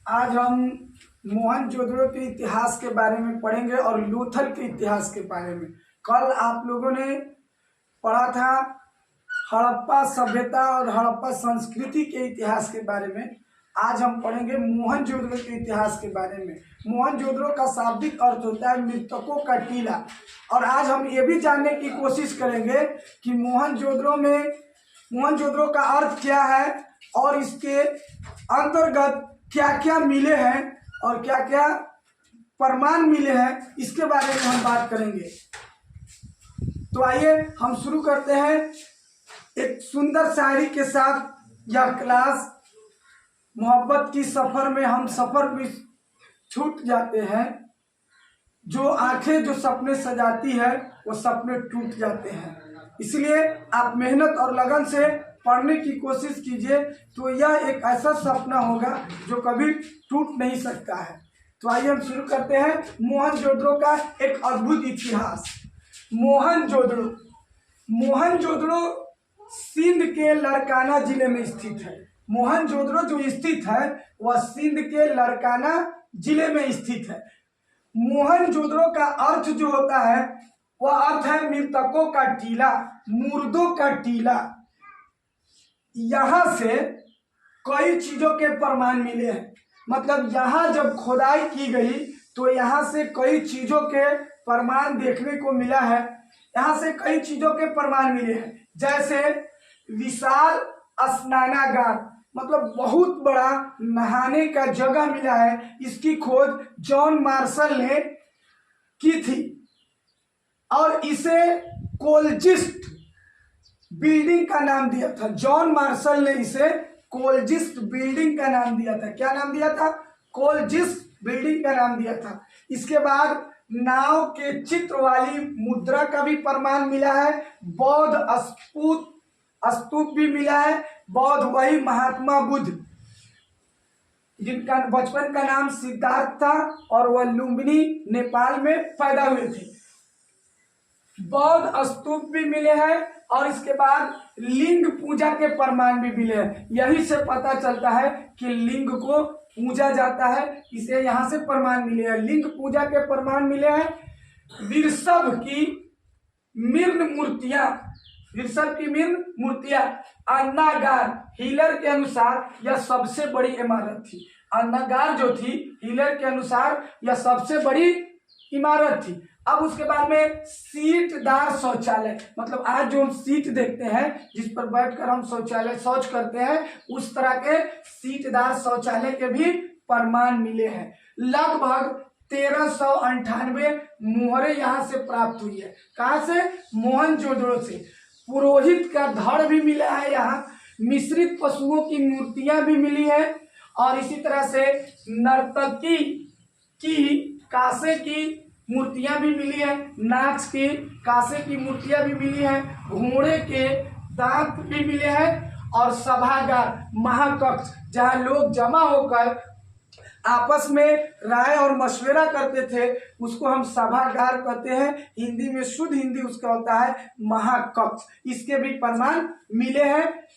आज हम मोहनजोदड़ो के इतिहास के बारे में पढ़ेंगे और लोथल के इतिहास के बारे में। कल आप लोगों ने पढ़ा था हड़प्पा सभ्यता और हड़प्पा संस्कृति के इतिहास के बारे में। आज हम पढ़ेंगे मोहनजोदड़ो के इतिहास के बारे में। मोहनजोदड़ो का शाब्दिक अर्थ होता है मृतकों का टीला। और आज हम ये भी जानने की कोशिश करेंगे कि मोहनजोदड़ो का अर्थ क्या है और इसके अंतर्गत क्या क्या मिले हैं और क्या क्या प्रमाण मिले हैं, इसके बारे में हम बात करेंगे। तो आइए हम शुरू करते हैं एक सुंदर शायरी के साथ। यह क्लास मोहब्बत की सफ़र में हम सफ़र भी छूट जाते हैं, जो आंखें जो सपने सजाती है वो सपने टूट जाते हैं। इसलिए आप मेहनत और लगन से पढ़ने की कोशिश कीजिए, तो यह एक ऐसा सपना होगा जो कभी टूट नहीं सकता है। तो आइए हम शुरू करते हैं मोहनजोदड़ो का एक अद्भुत इतिहास। मोहनजोदड़ो सिंध के लड़काना जिले में स्थित है। मोहनजोदड़ो जो स्थित है वह सिंध के लड़काना जिले में स्थित है। मोहनजोदड़ो का अर्थ जो होता है वह अर्थ है मृतकों का टीला, मुर्दों का टीला। यहाँ से कई चीजों के प्रमाण मिले हैं। मतलब यहाँ जब खुदाई की गई तो यहाँ से कई चीजों के प्रमाण देखने को मिला है। यहाँ से कई चीजों के प्रमाण मिले हैं, जैसे विशाल स्नानागार, मतलब बहुत बड़ा नहाने का जगह मिला है। इसकी खोज जॉन मार्शल ने की थी और इसे कोलजिस्ट बिल्डिंग का नाम दिया था। जॉन मार्शल ने इसे कोलजिस्ट बिल्डिंग का नाम दिया था। क्या नाम दिया था? कोलजिस्ट बिल्डिंग का नाम दिया था। इसके बाद नाव के चित्र वाली मुद्रा का भी प्रमाण मिला है। बौद्ध स्तूप भी मिला है। बौद्ध वही महात्मा बुद्ध जिनका बचपन का नाम सिद्धार्थ था और वह लुम्बिनी नेपाल में पैदा हुए थे। बौद्ध स्तूप भी मिले हैं और इसके बाद लिंग पूजा के प्रमाण भी मिले हैं। यही से पता चलता है कि लिंग को पूजा जाता है, इसे यहाँ से प्रमाण मिले हैं। लिंग पूजा के प्रमाण मिले हैं। विरसव की मिर्न मूर्तियां अन्नागार हिलर के अनुसार यह सबसे बड़ी इमारत थी। अन्नागार जो थी हिलर के अनुसार यह सबसे बड़ी इमारत थी। अब उसके बाद में सीटदार शौचालय, मतलब आज जो हम सीट देखते हैं जिस पर बैठकर हम शौच करते हैं, उस तरह के सीटदार शौचालय के भी प्रमाण मिले हैं। लगभग 1398 मोहरे यहाँ से प्राप्त हुई है। कहाँ से? मोहनजोदड़ो से। पुरोहित का धड़ भी मिला है यहाँ। मिश्रित पशुओं की मूर्तियां भी मिली है और इसी तरह से नर्तकी की कांसे की मूर्तियां भी मिली है। नाच की कांसे की मूर्तियां भी मिली है। घोड़े के दांत भी मिले हैं और सभागार महाकक्ष, जहां लोग जमा होकर आपस में राय और मशवरा करते थे, उसको हम सभागार कहते हैं। हिंदी में शुद्ध हिंदी उसका होता है महाकक्ष। इसके भी प्रमाण मिले हैं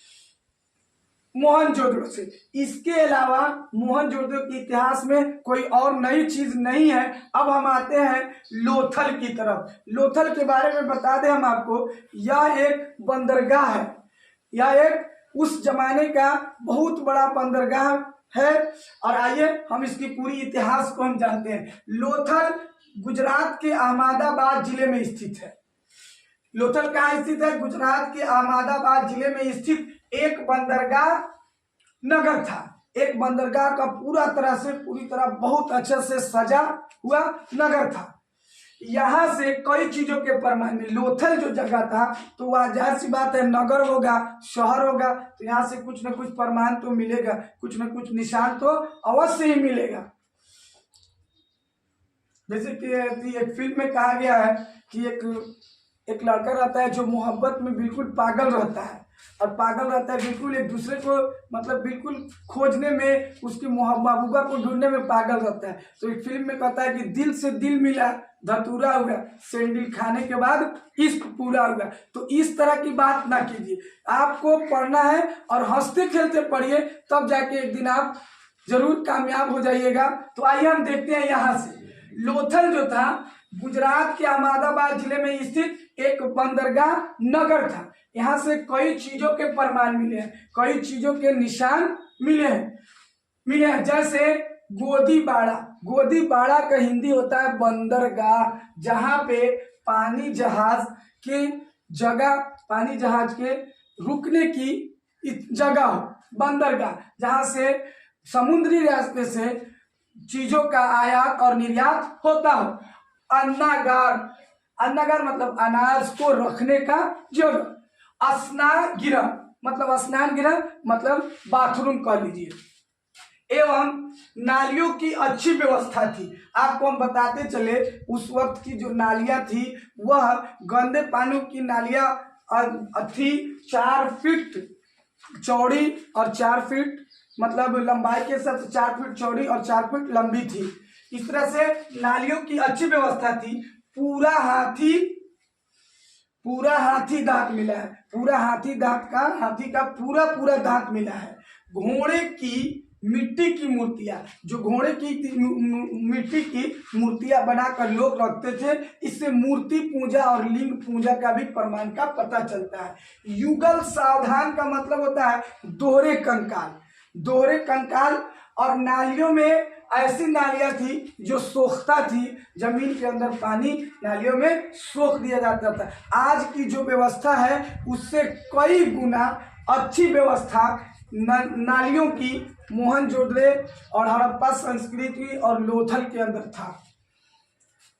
मोहनजोदड़ो से। इसके अलावा मोहनजोदड़ो के इतिहास में कोई और नई चीज नहीं है। अब हम आते हैं लोथल की तरफ। लोथल के बारे में बता दें हम आपको, यह एक बंदरगाह है। यह एक उस जमाने का बहुत बड़ा बंदरगाह है। और आइए हम इसकी पूरी इतिहास को हम जानते हैं। लोथल गुजरात के अहमदाबाद जिले में स्थित है। लोथल कहाँ स्थित है? गुजरात के अहमदाबाद जिले में स्थित एक बंदरगाह नगर था। एक बंदरगाह का पूरी तरह बहुत अच्छे से सजा हुआ नगर था। यहाँ से कई चीजों के प्रमाण में, लोथल जो जगह था तो वह जाहिर सी बात है नगर होगा, शहर होगा, तो यहाँ से कुछ न कुछ प्रमाण तो मिलेगा, कुछ न कुछ निशान तो अवश्य ही मिलेगा। जैसे कि एक फिल्म में कहा गया है कि एक लड़का रहता है जो मोहब्बत में बिल्कुल पागल रहता है और बिल्कुल एक दूसरे को, मतलब बिल्कुल खोजने में, उसकी महबूबा को ढूंढने में पागल रहता है। तो एक फिल्म में कहता है कि दिल से दिल मिला धतूरा हुआ, सैंडल खाने के बाद इश्क पूरा हुआ। तो इस तरह की बात ना कीजिए। आपको पढ़ना है और हंसते खेलते पढ़िए, तब जाके एक दिन आप जरूर कामयाब हो जाइएगा। तो आइए हम देखते हैं यहाँ से। लोथल जो था गुजरात के अहमदाबाद जिले में स्थित एक बंदरगाह नगर था। यहाँ से कई चीजों के प्रमाण मिले हैं, कई चीजों के निशान मिले हैं। जैसे गोदीबाड़ा। गोदीबाड़ा का हिंदी होता है बंदरगाह, जहाँ पे पानी जहाज के रुकने की जगह हो, बंदरगाह, जहाँ से समुद्री रास्ते से चीजों का आयात और निर्यात होता हो। अन्नागार मतलब अनाज को रखने का जगह। स्नान गृह मतलब बाथरूम कह लीजिए। एवं नालियों की अच्छी व्यवस्था थी। आपको हम बताते चले, उस वक्त की जो नालियां थी वह गंदे पानी की नालियां थी 4 फीट चौड़ी और 4 फीट मतलब लंबाई के साथ 4 फीट चौड़ी और 4 फीट लंबी थी। इस तरह से नालियों की अच्छी व्यवस्था थी। पूरा हाथी दांत मिला है। पूरा हाथी का पूरा दांत मिला है। घोड़े की मिट्टी की मूर्तियां, जो घोड़े की मिट्टी की मूर्तियां बनाकर लोग रखते थे, इससे मूर्ति पूजा और लिंग पूजा का भी प्रमाण का पता चलता है। युगल सावधान का मतलब होता है दोहरे कंकाल। और नालियों में ऐसी नालियां थी जो सोखता थी, जमीन के अंदर पानी नालियों में सोख दिया जाता था। आज की जो व्यवस्था है उससे कई गुना अच्छी व्यवस्था नालियों की मोहनजोदड़ो और हड़प्पा संस्कृति और लोथल के अंदर था।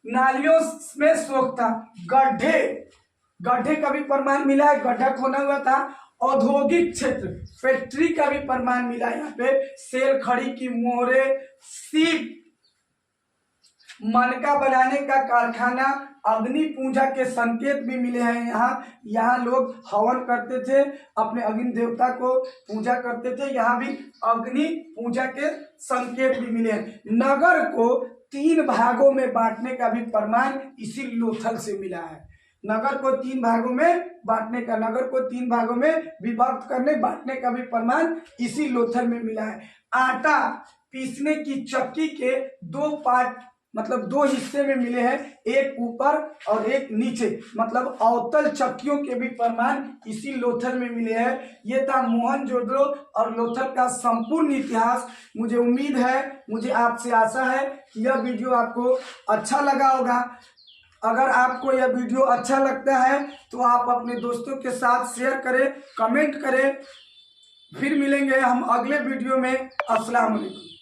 नालियों में सोखता। गड्ढे का भी प्रमाण मिला है, गड्ढा खोना हुआ था। औद्योगिक क्षेत्र, फैक्ट्री का भी प्रमाण मिला है। यहाँ पे सेल खड़ी की मोहरे, सीप, मनका बनाने का कारखाना, अग्नि पूजा के संकेत भी मिले हैं। यहाँ लोग हवन करते थे, अपने अग्नि देवता को पूजा करते थे। यहाँ भी अग्नि पूजा के संकेत भी मिले हैं। नगर को 3 भागों में बांटने का भी प्रमाण इसी लोथल से मिला है। नगर को 3 भागों में विभक्त करने बांटने का भी प्रमाण इसी लोथल में मिला है। आटा पीसने की चक्की के 2 पार्ट मतलब 2 हिस्से में मिले हैं, एक ऊपर और एक नीचे, मतलब अवतल चक्कियों के भी प्रमाण इसी लोथल में मिले हैं। ये था मोहनजोदड़ो और लोथल का संपूर्ण इतिहास। मुझे आपसे आशा है कि यह वीडियो आपको अच्छा लगा होगा। अगर आपको यह वीडियो अच्छा लगता है तो आप अपने दोस्तों के साथ शेयर करें, कमेंट करें। फिर मिलेंगे हम अगले वीडियो में। अस्सलाम वालेकुम।